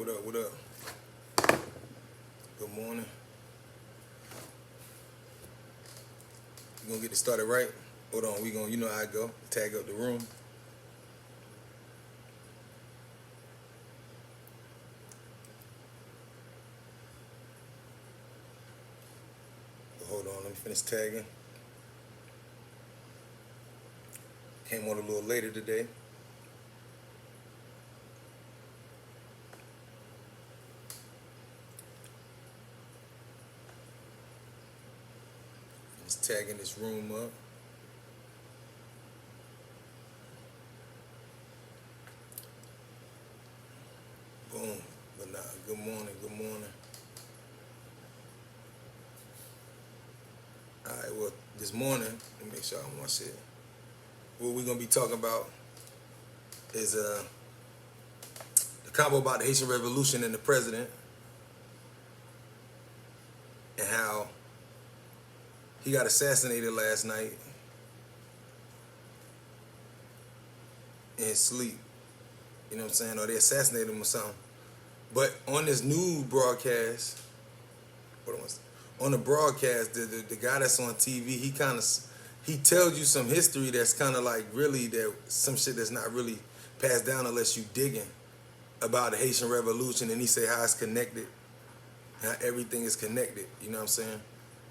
What up? What up? Good morning. We gonna get this started right? Hold on, we gonna, you know how I go. Tag up the room. Hold on, let me finish tagging. Came on a little later today. Just tagging this room up. Boom. But nah, good morning, good morning. Alright, well, this morning, let me make sure I want to say it. What we're going to be talking about is the convo about the Haitian Revolution and the president, and how he got assassinated last night in his sleep. You know what I'm saying? Or they assassinated him or something. But on this new broadcast, on the broadcast, the guy that's on TV, he tells you some history that's kind of like really that some shit that's not really passed down unless you digging about the Haitian Revolution, and he say how it's connected, how everything is connected. You know what I'm saying?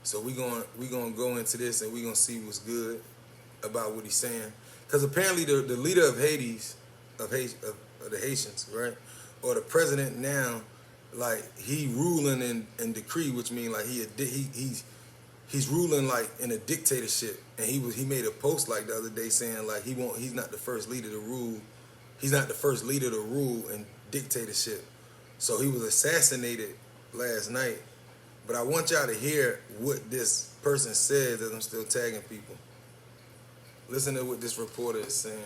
So we gonna go into this and we gonna see what's good about what he's saying, because apparently the leader of of the Haitians, right, or the president now, like he ruling in decree, which means like he's ruling like in a dictatorship. And he made a post like the other day saying like he's not the first leader to rule. He's not the first leader to rule in dictatorship. So he was assassinated last night. But I want y'all to hear what this person says as I'm still tagging people. Listen to what this reporter is saying.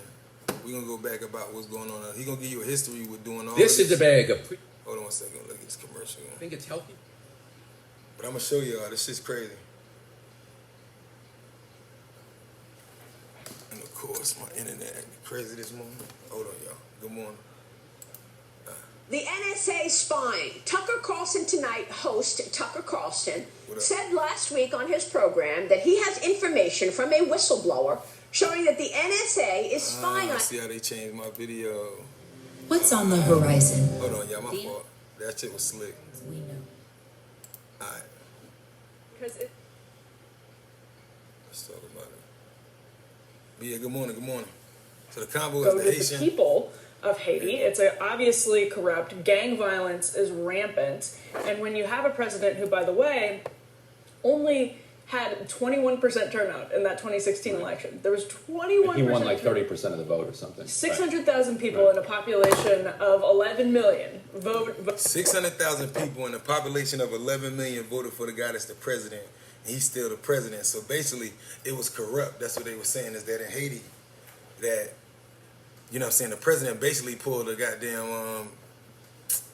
We're going to go back about what's going on. He's going to give you a history with doing all this. This is a bag of... Hold on one second. Look at this commercial. I think it's healthy. But I'm going to show y'all. This shit's crazy. And of course, my internet acting crazy this morning. Hold on, y'all. Good morning. The NSA spying. Tucker Carlson Tonight host Tucker Carlson said last week on his program that he has information from a whistleblower showing that the NSA is spying on... See how they changed my video. What's on the horizon? Hold on, y'all. My fault. That shit was slick. We know. All right. Because Let's talk about it. But yeah, good morning, good morning. So the convo Go is the to Haitian... the people of Haiti. It's obviously corrupt. Gang violence is rampant. And when you have a president who, by the way, only had 21% turnout in that 2016 election. There was 21%. He won like 30% of the vote or something. 600,000 people in a population of 11 million vote. 600,000 people in a population of 11 million voted for the guy that's the president, and he's still the president. So basically, it was corrupt. That's what they were saying, is that in Haiti, that, you know what I'm saying, the president basically pulled a goddamn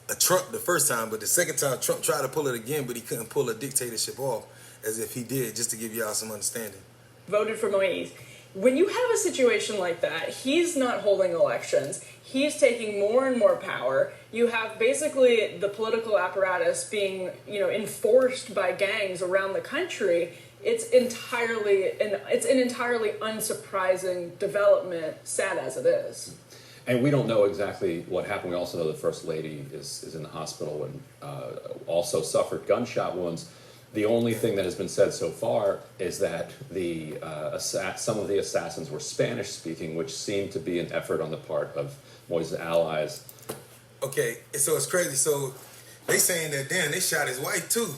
a Trump the first time, but the second time Trump tried to pull it again, but he couldn't pull a dictatorship off as if he did, just to give y'all some understanding. Voted for Moïse. When you have a situation like that, he's not holding elections. He's taking more and more power. You have basically the political apparatus being, enforced by gangs around the country. It's an entirely unsurprising development, sad as it is. And we don't know exactly what happened. We also know the First Lady is in the hospital and also suffered gunshot wounds. The only thing that has been said so far is that some of the assassins were Spanish-speaking, which seemed to be an effort on the part of Moise's allies. Okay, so it's crazy. So they saying that, damn, they shot his wife too.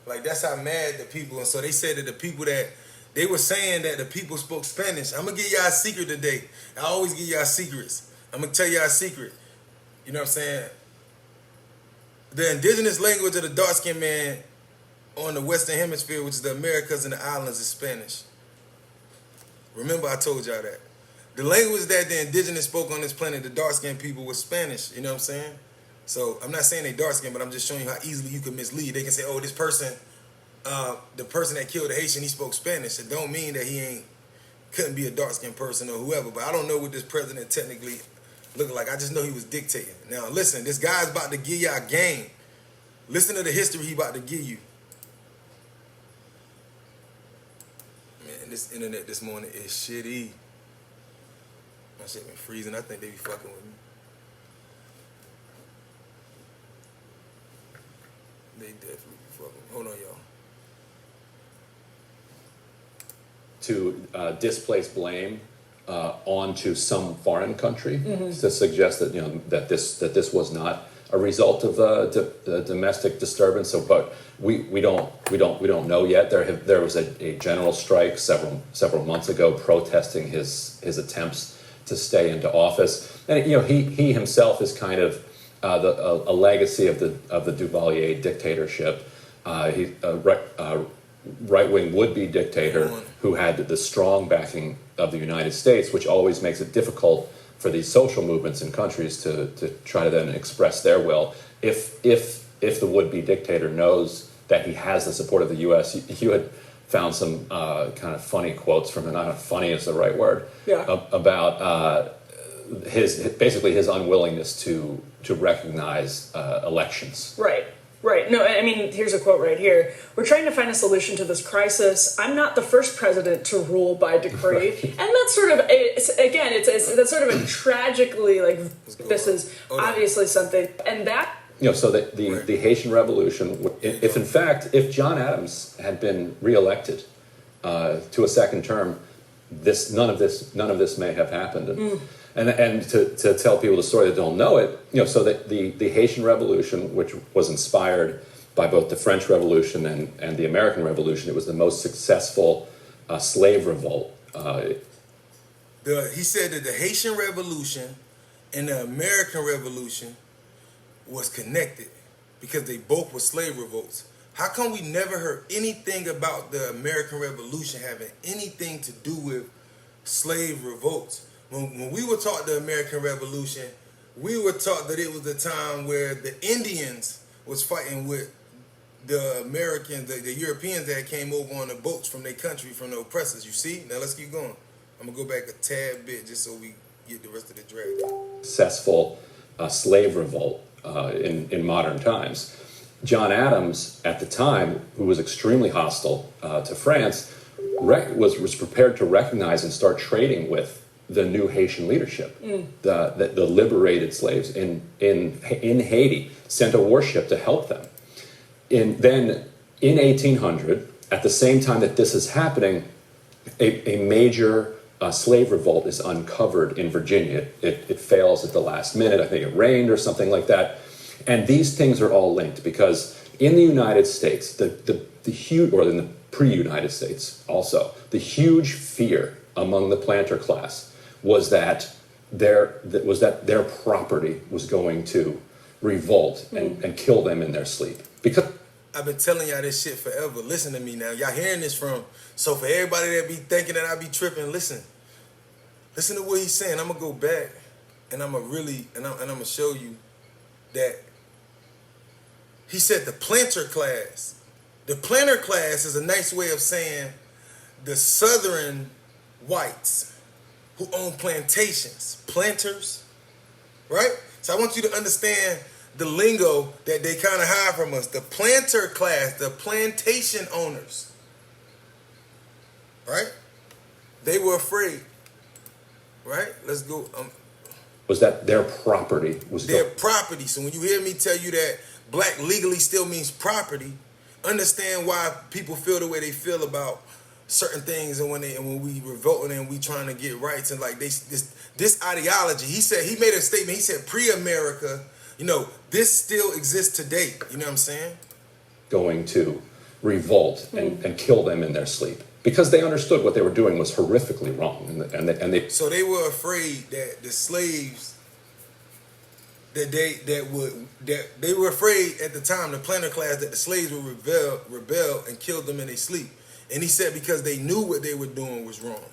Like, that's how mad the people. And so they said that the people that, they were saying that the people spoke Spanish. I'm going to give y'all a secret today. I always give y'all secrets. I'm going to tell y'all a secret. You know what I'm saying? The indigenous language of the dark-skinned man on the Western Hemisphere, which is the Americas and the islands, is Spanish. Remember, I told y'all that. The language that the indigenous spoke on this planet, the dark-skinned people, was Spanish. You know what I'm saying? So I'm not saying they dark-skinned, but I'm just showing you how easily you can mislead. They can say, oh, this person, the person that killed the Haitian, he spoke Spanish. It don't mean that couldn't be a dark-skinned person or whoever. But I don't know what this president technically Looking like I just know he was dictating. Now listen, this guy's about to give y'all game. Listen to the history he about to give you. Man, this internet this morning is shitty. My shit been freezing. I think they be fucking with me. They definitely be fucking. Hold on, y'all. To displace blame onto some foreign country to suggest that that this was not a result of the domestic disturbance. So, but we don't know yet. There was a general strike several months ago protesting his attempts to stay into office, and he himself is kind of a legacy of the Duvalier dictatorship. He right-wing would-be dictator who had the strong backing of the United States, which always makes it difficult for these social movements in countries to try to then express their will. If the would-be dictator knows that he has the support of the U.S., you had found some kind of funny quotes from him. I don't know if funny is the right word. Yeah. About his unwillingness to recognize elections. Right. Right. No, I mean, here's a quote right here. We're trying to find a solution to this crisis. I'm not the first president to rule by decree. And that's sort of, that's sort of a tragically, like, this is obviously something. And that... So the Haitian Revolution, if John Adams had been reelected to a second term, none of this may have happened. And to tell people the story that don't know it, so that the Haitian Revolution, which was inspired by both the French Revolution and the American Revolution, it was the most successful slave revolt. He said that the Haitian Revolution and the American Revolution was connected because they both were slave revolts. How come we never heard anything about the American Revolution having anything to do with slave revolts? When we were taught the American Revolution, we were taught that it was the time where the Indians was fighting with the Americans, the Europeans that came over on the boats from their country, from the oppressors. You see? Now let's keep going. I'm going to go back a tad bit just so we get the rest of the drag. Successful slave revolt in modern times. John Adams, at the time, who was extremely hostile to France, was prepared to recognize and start trading with the new Haitian leadership, the liberated slaves in Haiti, sent a warship to help them. Then in 1800, at the same time that this is happening, a major slave revolt is uncovered in Virginia. It fails at the last minute. I think it rained or something like that. And these things are all linked because in the United States, the huge, or in the pre-United States also, the huge fear among the planter class was that their property was going to revolt and kill them in their sleep. Because I've been telling y'all this shit forever. Listen to me now. Y'all hearing this from, so for everybody that be thinking that I be tripping, listen to what he's saying. I'm gonna go back and I'm gonna show you that he said the planter class. The planter class is a nice way of saying the southern whites who own plantations, planters, right? So I want you to understand the lingo that they kind of hide from us. The planter class, the plantation owners, right? They were afraid, right? Let's go. Was that their property was their property. So when you hear me tell you that black legally still means property, understand why people feel the way they feel about certain things, and when we revolting and we trying to get rights, and like this ideology. He made a statement. He said pre-America, this still exists today. You know what I'm saying? Going to revolt and kill them in their sleep because they understood what they were doing was horrifically wrong, and they. So they were afraid that the slaves they were afraid at the time, the planter class, that the slaves would rebel and kill them in their sleep. And he said because they knew what they were doing was wrong.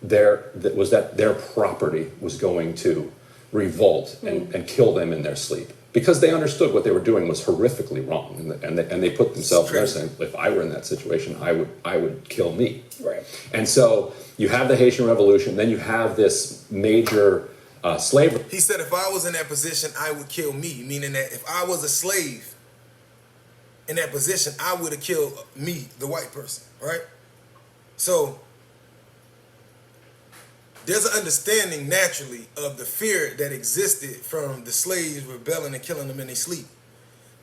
Their property was going to revolt and kill them in their sleep because they understood what they were doing was horrifically wrong, and they put themselves there saying, if I were in that situation, I would kill me. Right. And so you have the Haitian Revolution, then you have this major slavery. He said, if I was in that position, I would kill me. Meaning that if I was a slave in that position, I would have killed me, the white person, right? So there's an understanding naturally of the fear that existed from the slaves rebelling and killing them in their sleep.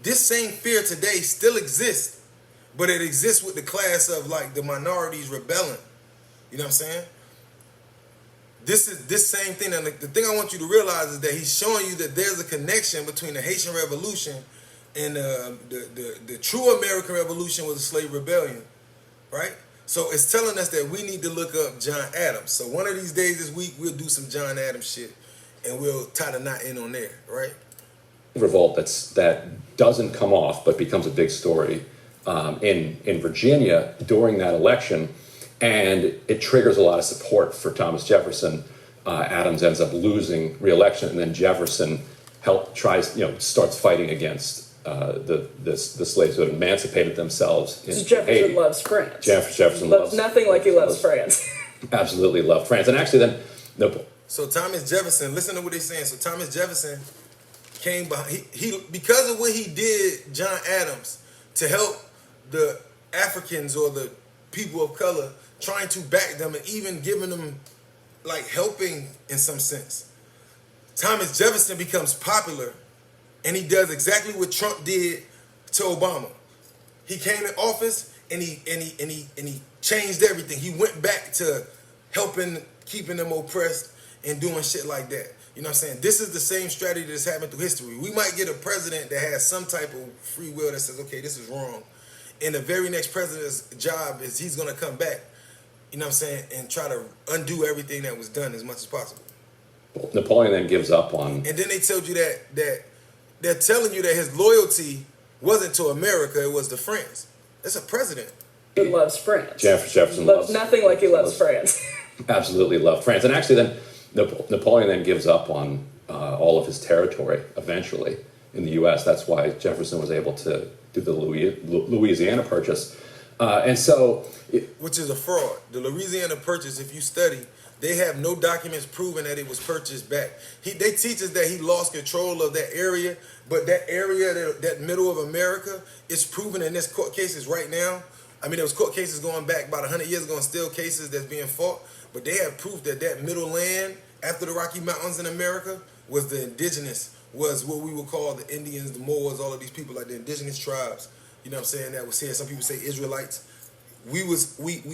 This same fear today still exists, but it exists with the class of like the minorities rebelling. You know what I'm saying? This is this same thing, and the thing I want you to realize is that he's showing you that there's a connection between the Haitian Revolution and the true American Revolution was a slave rebellion, right? So it's telling us that we need to look up John Adams. So one of these days this week, we'll do some John Adams shit, and we'll tie the knot in on there, right? Revolt that doesn't come off, but becomes a big story in Virginia during that election, and it triggers a lot of support for Thomas Jefferson. Adams ends up losing re-election, and then Jefferson starts fighting against the slaves who had emancipated themselves in Jefferson Haiti. loves France. Jefferson loves nothing like he loves France. Absolutely loved France, and actually then So Thomas Jefferson, listen to what they're saying. So Thomas Jefferson came behind, he because of what he did, John Adams, to help the Africans or the people of color, trying to back them and even giving them like helping in some sense. Thomas Jefferson becomes popular, and he does exactly what Trump did to Obama. He came in office and he changed everything. He went back to helping, keeping them oppressed and doing shit like that. You know what I'm saying? This is the same strategy that's happened through history. We might get a president that has some type of free will that says, okay, this is wrong. And the very next president's job is he's going to come back, you know what I'm saying, and try to undo everything that was done as much as possible. Napoleon then gives up on... And then they told you that they're telling you that his loyalty wasn't to America, it was to France. It's a president. He loves France. Jefferson loves nothing like he loves France. Absolutely loved France. And actually then Napoleon then gives up on all of his territory eventually in the U.S. That's why Jefferson was able to do the Louisiana Purchase. Which is a fraud. The Louisiana Purchase, if you study, they have no documents proving that it was purchased back. They teach us that he lost control of that area, but that area, that middle of America, is proven in this court cases right now. I mean, there was court cases going back about 100 years ago and still cases that's being fought, but they have proof that that middle land after the Rocky Mountains in America was the indigenous, was what we would call the Indians, the Moors, all of these people, like the indigenous tribes, you know what I'm saying, that was here. Some people say Israelites. We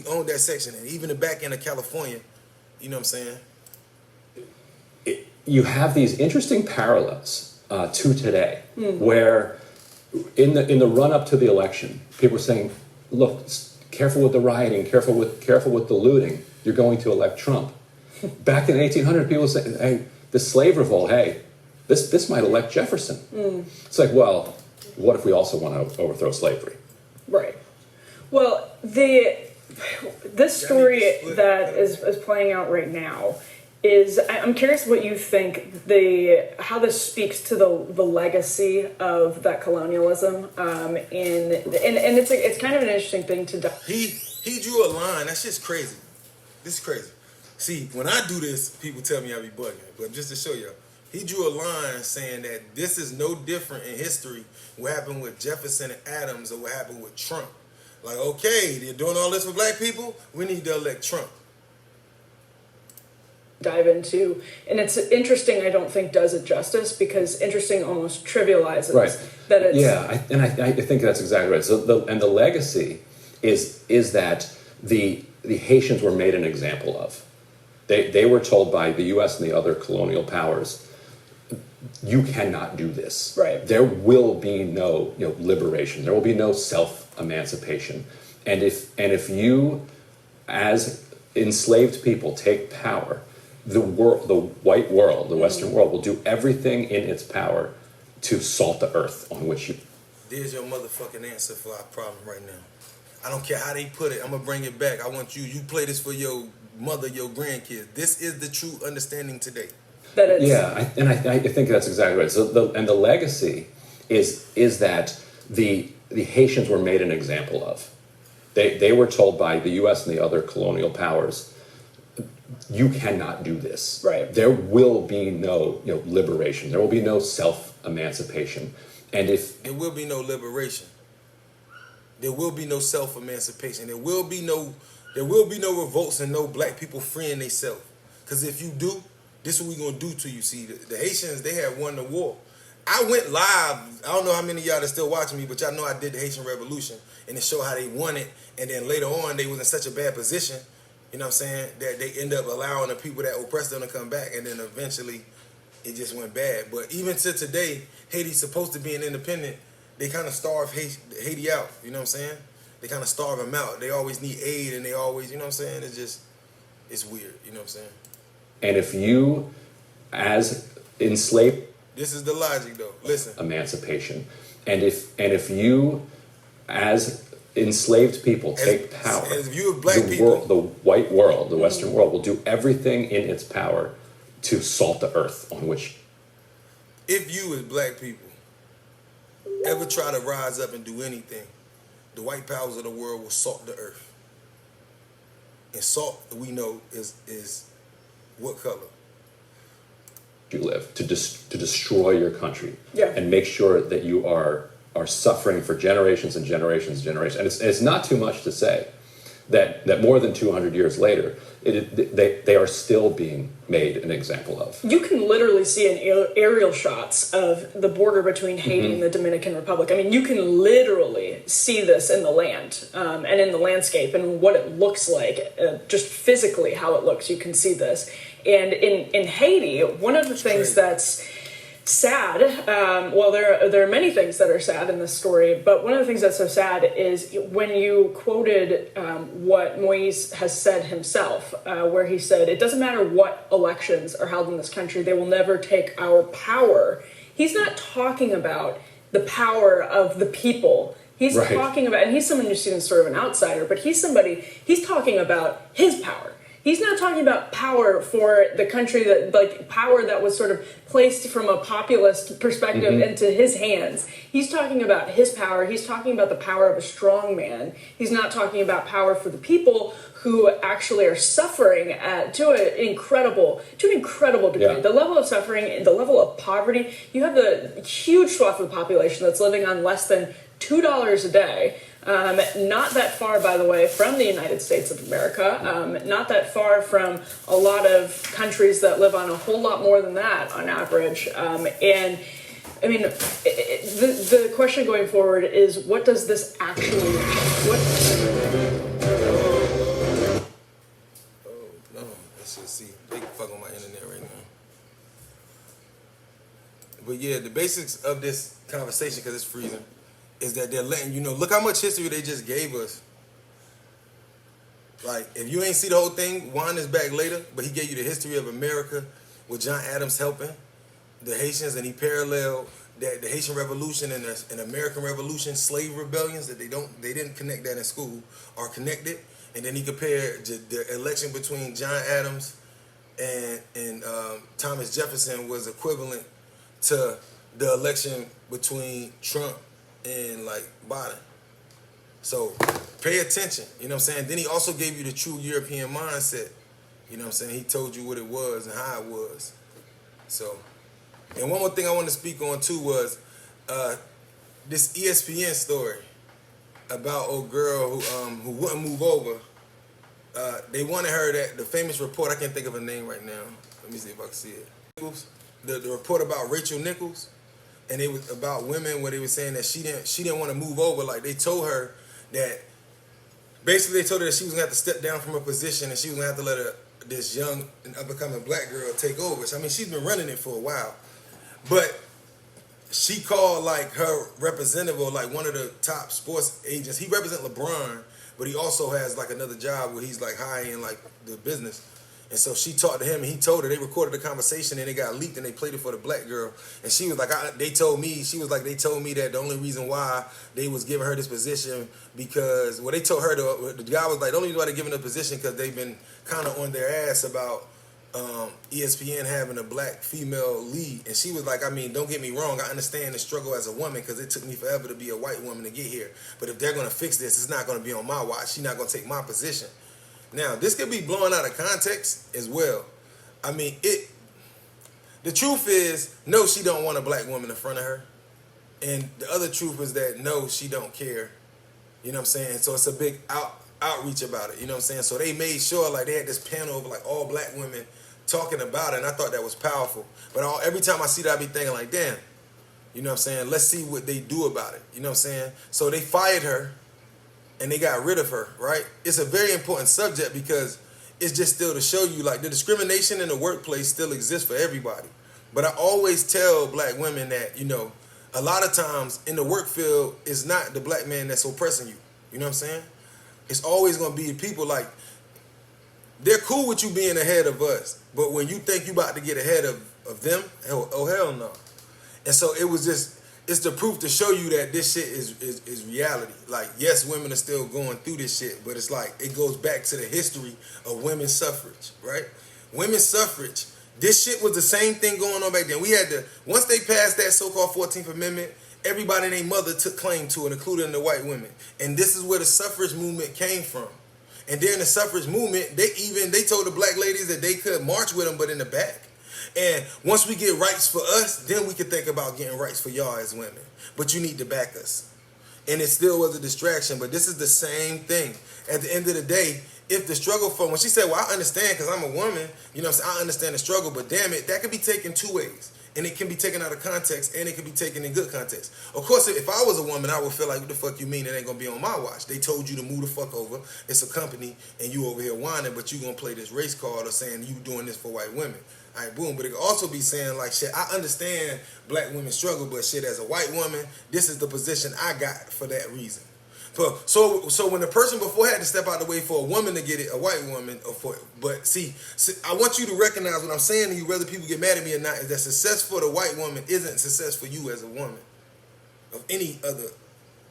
owned that section, and even the back end of California, you know what I'm saying? You have these interesting parallels to today, where in the run up to the election, people were saying, "Look, careful with the rioting, careful with the looting. You're going to elect Trump." Back in 1800, people said, "Hey, the slave revolt. Hey, this might elect Jefferson." It's like, well, what if we also want to overthrow slavery? Right. Well, this story that is playing out right now is, I'm curious what you think how this speaks to the legacy of that colonialism, and it's kind of an interesting thing to. He drew a line. That's just crazy. This is crazy. See, when I do this, people tell me I be bugging, but just to show y'all, he drew a line saying that this is no different in history what happened with Jefferson and Adams or what happened with Trump. Like, okay, they're doing all this for black people, we need to elect Trump. Dive into, and it's interesting, I don't think does it justice, because interesting almost trivializes that it's... Yeah, I think that's exactly right. So the legacy is that the Haitians were made an example of. They were told by the U.S. and the other colonial powers, you cannot do this. Right. There will be no liberation. There will be no self-emancipation. And if you, as enslaved people, take power, the white world, the Western world, will do everything in its power to salt the earth on which you... There's your motherfucking answer for our problem right now. I don't care how they put it. I'm going to bring it back. I want you play this for your mother, your grandkids. This is the true understanding today. I think that's exactly right. So the legacy is that the Haitians were made an example of. They were told by the U.S. and the other colonial powers, you cannot do this. Right. There will be no, liberation. There will be no self-emancipation. And if there will be no liberation, there will be no self-emancipation. There will be no revolts and no black people freeing themselves. Because if you do, this is what we're gonna do to you. See, the Haitians, they had won the war. I went live. I don't know how many of y'all are still watching me, but y'all know I did the Haitian Revolution, and it showed how they won it. And then later on, they was in such a bad position, you know what I'm saying, that they end up allowing the people that oppressed them to come back, and then eventually it just went bad. But even to today, Haiti's supposed to be an independent. They kind of starve Haiti out, you know what I'm saying? They kind of starve them out. They always need aid, and they always, you know what I'm saying? It's weird, you know what I'm saying? And if you, as enslaved, this is the logic, though. Listen, emancipation, and if you, as enslaved people, take power, as you as black people, world, the white world, the Western world, will do everything in its power to salt the earth on which. If you as black people ever try to rise up and do anything, the white powers of the world will salt the earth. And salt, we know, is what color? You live to destroy your country, Yeah. and make sure that you are suffering for generations and generations and generations. And it's not too much to say that more than 200 years later, they are still being made an example of. You can literally see in aerial shots of the border between Haiti and the Dominican Republic. I mean, you can literally see this in the land and in the landscape and what it looks like, just physically how it looks. You can see this. And in Haiti, one of the things that's sad, well, there are many things that are sad in this story, but one of the things that's so sad is when you quoted what Moise has said himself, where he said, it doesn't matter what elections are held in this country, they will never take our power. He's not talking about the power of the people. He's right. talking about, and he's someone who's seen as sort of an outsider, but he's talking about his power. He's not talking about power for the country power that was sort of placed from a populist perspective into his hands. He's talking about his power. He's talking about the power of a strong man. He's not talking about power for the people who actually are suffering to an incredible degree. Yeah. The level of suffering, the level of poverty. You have the huge swath of the population that's living on less than $2 a day. Not that far, by the way, from the United States of America. Not that far from a lot of countries that live on a whole lot more than that on average. And I mean, the question going forward is, what does this actually mean? Oh, no. Let's just see. They can fuck on my internet right now. But yeah, the basics of this conversation, because it's freezing, is that they're letting you know, look how much history they just gave us. Like, if you ain't see the whole thing, Juan is back later, but he gave you the history of America with John Adams helping the Haitians, and he paralleled that the Haitian Revolution and the American Revolution, slave rebellions, that they didn't connect that in school, are connected. And then he compared the election between John Adams and Thomas Jefferson was equivalent to the election between Trump and like Biden. So pay attention, you know what I'm saying? Then he also gave you the true European mindset, you know what I'm saying? He told you what it was and how it was. So, and one more thing I want to speak on too was this ESPN story about old girl who wouldn't move over. They wanted her, that the famous report, I can't think of her name right now. Let me see if I can see it. The report about Rachel Nichols. And it was about women where they were saying that she didn't want to move over. Like, they told her that, basically they told her that she was going to have to step down from her position and she was going to have to let this young and up-and-coming black girl take over. So, I mean, she's been running it for a while. But she called, like, her representative, or like one of the top sports agents. He represents LeBron, but he also has, like, another job where he's, like, high in, like, the business. And so she talked to him, and he told her. They recorded the conversation, and it got leaked, and they played it for the black girl. And she was like, they told me that the only reason why they was giving her this position because, well, they told her, the guy was like, the only reason why they're giving her a position because they've been kind of on their ass about ESPN having a black female lead. And she was like, I mean, don't get me wrong, I understand the struggle as a woman because it took me forever to be a white woman to get here. But if they're going to fix this, it's not going to be on my watch. She's not going to take my position. Now, this could be blown out of context as well. I mean, the truth is, no, she don't want a black woman in front of her. And the other truth is that, no, she don't care. You know what I'm saying? So it's a big outreach about it. You know what I'm saying? So they made sure, like, they had this panel of, like, all black women talking about it. And I thought that was powerful. But every time I see that, I be thinking, like, damn. You know what I'm saying? Let's see what they do about it. You know what I'm saying? So they fired her. And they got rid of her, right? It's a very important subject because it's just still to show you, like, the discrimination in the workplace still exists for everybody. But I always tell black women that, you know, a lot of times in the work field, it's not the black man that's oppressing you. You know what I'm saying? It's always going to be people like, they're cool with you being ahead of us. But when you think you about to get ahead of them, oh hell no. And so it was just, it's the proof to show you that this shit is reality. Like, yes, women are still going through this shit, but it's like, it goes back to the history of women's suffrage, right? Women's suffrage, this shit was the same thing going on back then. We had to, once they passed that so-called 14th Amendment, everybody and their mother took claim to it, including the white women. And this is where the suffrage movement came from. And during the suffrage movement, they told the black ladies that they could march with them, but in the back. And once we get rights for us, then we can think about getting rights for y'all as women. But you need to back us. And it still was a distraction, but this is the same thing. At the end of the day, if the struggle for, when she said, well, I understand because I'm a woman, you know what I'm saying, I understand the struggle, but damn it, that can be taken two ways. And it can be taken out of context, and it can be taken in good context. Of course, if I was a woman, I would feel like, what the fuck you mean it ain't going to be on my watch? They told you to move the fuck over. It's a company, and you over here whining, but you going to play this race card or saying you doing this for white women. All right, boom. But it could also be saying, like, shit, I understand black women struggle, but shit, as a white woman, this is the position I got for that reason. So when the person before had to step out the way for a woman to get it, a white woman, but see, I want you to recognize what I'm saying to you, whether people get mad at me or not, is that success for the white woman isn't success for you as a woman of any other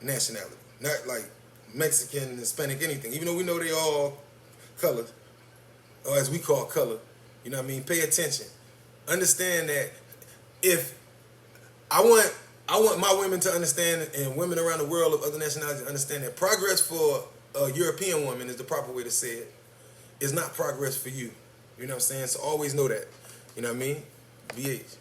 nationality, not like Mexican, Hispanic, anything. Even though we know they all colors, or as we call color, you know what I mean? Pay attention. Understand that if I want my women to understand, and women around the world of other nationalities to understand that progress for a European woman is the proper way to say it. Is not progress for you. You know what I'm saying? So always know that. You know what I mean? BH.